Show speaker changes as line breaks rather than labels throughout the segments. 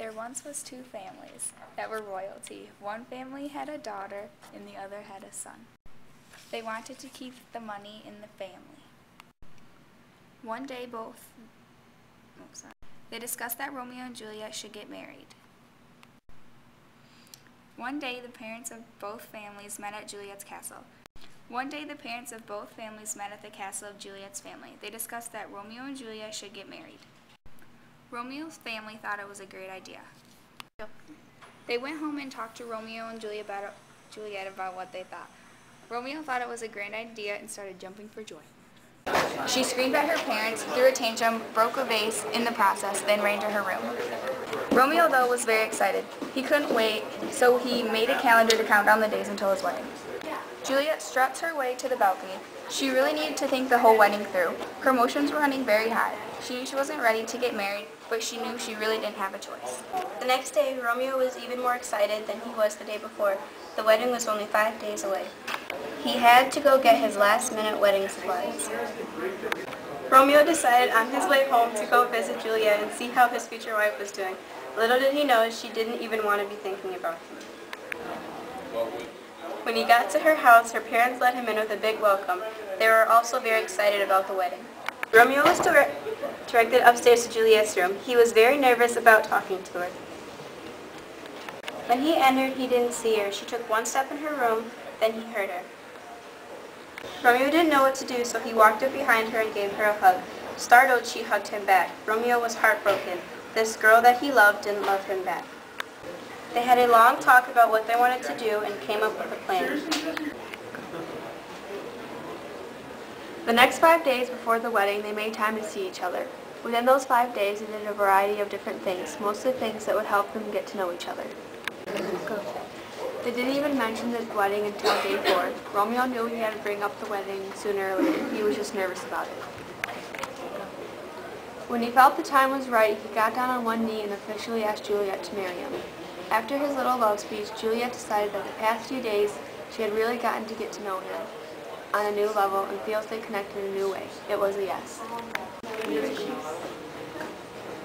There once was two families that were royalty. One family had a daughter and the other had a son. They wanted to keep the money in the family. One day they discussed that Romeo and Juliet should get married. One day the parents of both families met at Juliet's castle. One day the parents of both families met at the castle of Juliet's family. They discussed that Romeo and Juliet should get married. Romeo's family thought it was a great idea. They went home and talked to Romeo and Juliet about what they thought. Romeo thought it was a great idea and started jumping for joy. She screamed at her parents, threw a tantrum, broke a vase in the process, then ran to her room. Romeo, though, was very excited. He couldn't wait, so he made a calendar to count down the days until his wedding. Juliet struts her way to the balcony. She really needed to think the whole wedding through. Her emotions were running very high. She knew she wasn't ready to get married, but she knew she really didn't have a choice.
The next day, Romeo was even more excited than he was the day before. The wedding was only 5 days away. He had to go get his last-minute wedding supplies. Romeo decided on his way home to go visit Juliet and see how his future wife was doing. Little did he know she didn't even want to be thinking about him. When he got to her house, her parents let him in with a big welcome. They were also very excited about the wedding. Romeo was directed upstairs to Juliet's room. He was very nervous about talking to her. When he entered, he didn't see her. She took one step in her room, then he heard her. Romeo didn't know what to do, so he walked up behind her and gave her a hug. Startled, she hugged him back. Romeo was heartbroken. This girl that he loved didn't love him back. They had a long talk about what they wanted to do and came up with a plan. The next 5 days before the wedding, they made time to see each other. Within those 5 days, they did a variety of different things, mostly things that would help them get to know each other. They didn't even mention the wedding until day 4. Romeo knew he had to bring up the wedding sooner or later. He was just nervous about it. When he felt the time was right, he got down on one knee and officially asked Juliet to marry him. After his little love speech, Juliet decided that the past few days she had really gotten to get to know him on a new level and feels they connected in a new way. It was a yes.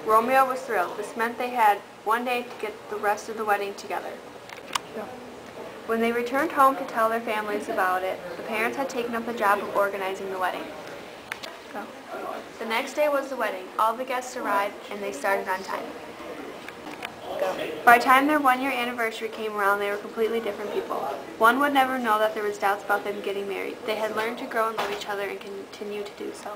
Romeo was thrilled. This meant they had one day to get the rest of the wedding together. When they returned home to tell their families about it, the parents had taken up the job of organizing the wedding. The next day was the wedding. All the guests arrived and they started on time. By the time their 1-year anniversary came around, they were completely different people. One would never know that there was doubts about them getting married. They had learned to grow and love each other and continue to do so.